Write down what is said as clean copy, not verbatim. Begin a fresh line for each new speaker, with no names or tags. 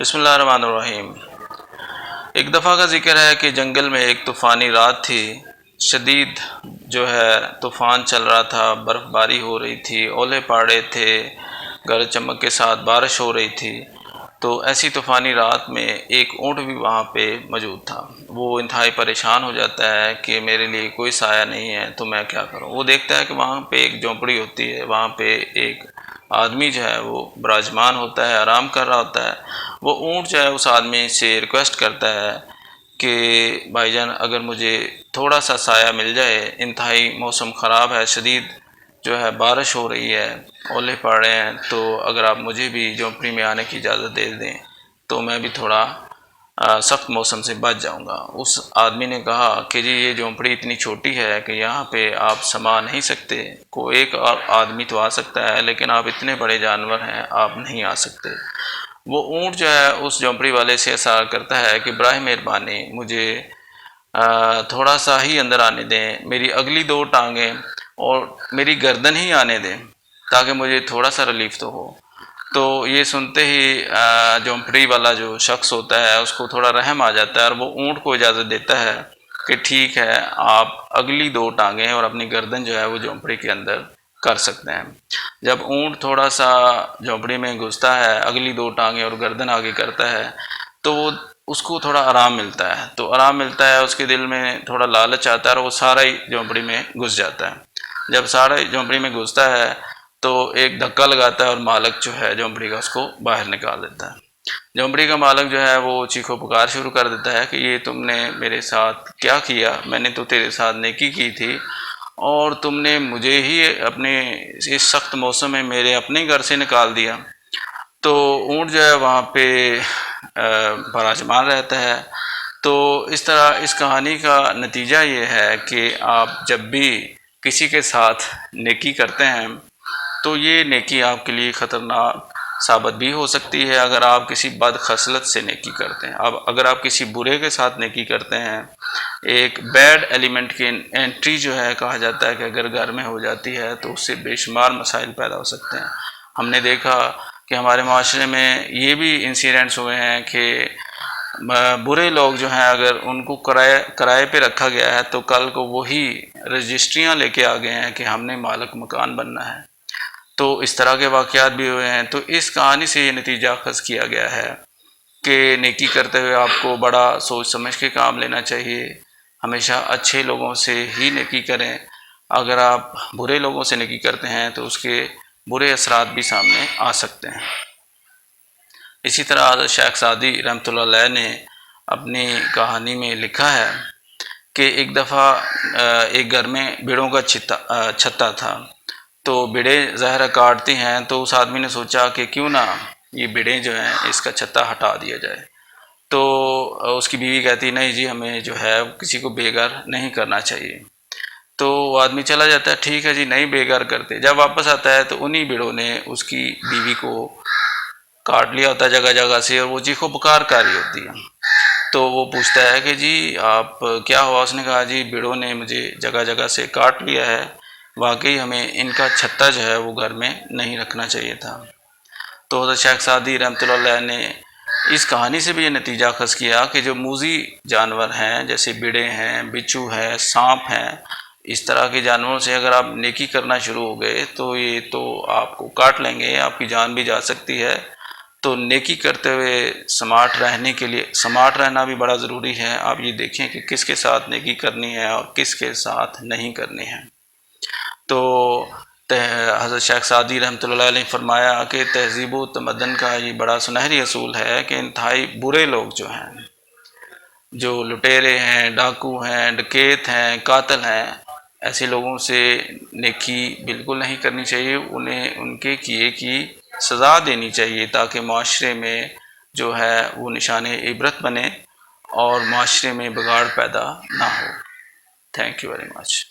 بسم اللہ الرحمن الرحیم۔ ایک دفعہ کا ذکر ہے کہ جنگل میں ایک طوفانی رات تھی، شدید طوفان چل رہا تھا، برف باری ہو رہی تھی، اولے پاڑے تھے، گرج چمک کے ساتھ بارش ہو رہی تھی۔ تو ایسی طوفانی رات میں ایک اونٹ بھی وہاں پہ موجود تھا۔ وہ انتہائی پریشان ہو جاتا ہے کہ میرے لیے کوئی سایہ نہیں ہے تو میں کیا کروں۔ وہ دیکھتا ہے کہ وہاں پہ ایک جھونپڑی ہوتی ہے، وہاں پہ ایک آدمی وہ براجمان ہوتا ہے، آرام کر رہا ہوتا ہے۔ وہ اونٹ اس آدمی سے ریکویسٹ کرتا ہے کہ بھائی جان اگر مجھے تھوڑا سا سایہ مل جائے، انتہائی موسم خراب ہے، شدید بارش ہو رہی ہے، اولے پڑ رہے ہیں، تو اگر آپ مجھے بھی جھونپڑی میں آنے کی اجازت دے دیں تو میں بھی تھوڑا سخت موسم سے بچ جاؤں گا۔ اس آدمی نے کہا کہ جی یہ جھونپڑی اتنی چھوٹی ہے کہ یہاں پہ آپ سما نہیں سکتے، کوئی ایک اور آدمی تو آ سکتا ہے لیکن آپ اتنے بڑے جانور ہیں، آپ نہیں آ سکتے۔ وہ اونٹ اس جھونپڑی والے سے اصرار کرتا ہے کہ براہ مہربانی مجھے تھوڑا سا ہی اندر آنے دیں، میری اگلی دو ٹانگیں اور میری گردن ہی آنے دیں تاکہ مجھے تھوڑا سا ریلیف تو ہو۔ تو یہ سنتے ہی جھونپڑی والا جو شخص ہوتا ہے اس کو تھوڑا رحم آ جاتا ہے اور وہ اونٹ کو اجازت دیتا ہے کہ ٹھیک ہے، آپ اگلی دو ٹانگیں اور اپنی گردن وہ جھونپڑی کے اندر کر سکتے ہیں۔ جب اونٹ تھوڑا سا جھونپڑی میں گھستا ہے، اگلی دو ٹانگیں اور گردن آگے کرتا ہے تو اس کو تھوڑا آرام ملتا ہے، تو آرام ملتا ہے، اس کے دل میں تھوڑا لالچ آتا ہے اور وہ سارا ہی جھونپڑی میں گھس جاتا ہے۔ جب سارا جھونپڑی میں گھستا ہے تو ایک دھکا لگاتا ہے اور مالک جھونپڑی کا اس کو باہر نکال دیتا ہے۔ جھونپڑی کا مالک وہ چیخو پکار شروع کر دیتا ہے کہ یہ تم نے میرے ساتھ کیا کیا، میں نے تو تیرے ساتھ نیکی کی تھی اور تم نے مجھے ہی اپنے اس سخت موسم میں میرے اپنے گھر سے نکال دیا۔ تو اونٹ وہاں پہ براجمان رہتا ہے۔ تو اس طرح اس کہانی کا نتیجہ یہ ہے کہ آپ جب بھی کسی کے ساتھ نیکی کرتے ہیں تو یہ نیکی آپ کے لیے خطرناک ثابت بھی ہو سکتی ہے اگر آپ کسی بد خصلت سے نیکی کرتے ہیں۔ اب اگر آپ کسی برے کے ساتھ نیکی کرتے ہیں، ایک بیڈ ایلیمنٹ کی انٹری کہا جاتا ہے کہ اگر گھر میں ہو جاتی ہے تو اس سے بے شمار مسائل پیدا ہو سکتے ہیں۔ ہم نے دیکھا کہ ہمارے معاشرے میں یہ بھی انسیڈنٹس ہوئے ہیں کہ برے لوگ اگر ان کو کرائے پہ رکھا گیا ہے تو کل کو وہی رجسٹریاں لے کے آ گئے ہیں کہ ہم نے مالک مکان بننا ہے۔ تو اس طرح کے واقعات بھی ہوئے ہیں۔ تو اس کہانی سے یہ نتیجہ اخذ کیا گیا ہے کہ نیکی کرتے ہوئے آپ کو بڑا سوچ سمجھ کے کام لینا چاہیے، ہمیشہ اچھے لوگوں سے ہی نیکی کریں۔ اگر آپ برے لوگوں سے نیکی کرتے ہیں تو اس کے برے اثرات بھی سامنے آ سکتے ہیں۔ اسی طرح حضرت شیخ سعدی رحمۃ اللہ علیہ نے اپنی کہانی میں لکھا ہے کہ ایک دفعہ ایک گھر میں بھیڑوں کا چھتا تھا، تو بھیڑیں ظاہرہ کاٹتی ہیں، تو اس آدمی نے سوچا کہ کیوں نہ یہ بھیڑیں اس کا چھتا ہٹا دیا جائے۔ تو اس کی بیوی کہتی نہیں جی، ہمیں کسی کو بے گھر نہیں کرنا چاہیے۔ تو وہ آدمی چلا جاتا ہے، ٹھیک ہے جی نہیں بے گھر کرتے۔ جب واپس آتا ہے تو انہی بھیڑوں نے اس کی بیوی کو کاٹ لیا ہوتا ہے جگہ جگہ سے، اور وہ چیخو پکار کر رہی ہوتی ہے۔ تو وہ پوچھتا ہے کہ جی آپ کیا ہوا؟ اس نے کہا جی بھیڑوں نے مجھے جگہ جگہ سے کاٹ لیا ہے، واقعی ہمیں ان کا چھتا وہ گھر میں نہیں رکھنا چاہیے تھا۔ تو حضرت شیخ سعدی رحمۃ اللہ علیہ نے اس کہانی سے بھی یہ نتیجہ اخذ کیا کہ جو موذی جانور ہیں جیسے بھیڑیں ہیں، بچھو ہے، سانپ ہیں، اس طرح کے جانوروں سے اگر آپ نیکی کرنا شروع ہو گئے تو یہ تو آپ کو کاٹ لیں گے، آپ کی جان بھی جا سکتی ہے۔ تو نیکی کرتے ہوئے سمارٹ رہنا بھی بڑا ضروری ہے۔ آپ یہ دیکھیں کہ کس کے ساتھ نیکی کرنی ہے اور کس کے ساتھ نہیں کرنی ہے۔ تو حضرت شیخ سعدی رحمۃ اللہ علیہ نے فرمایا کہ تہذیب و تمدن کا یہ بڑا سنہری اصول ہے کہ انتہائی برے لوگ جو لٹیرے ہیں، ڈاکو ہیں، ڈکیت ہیں، قاتل ہیں، ایسے لوگوں سے نیکی بالکل نہیں کرنی چاہیے، انہیں ان کے کیے کی سزا دینی چاہیے تاکہ معاشرے میں وہ نشان عبرت بنے اور معاشرے میں بگاڑ پیدا نہ ہو۔ Thank you very much.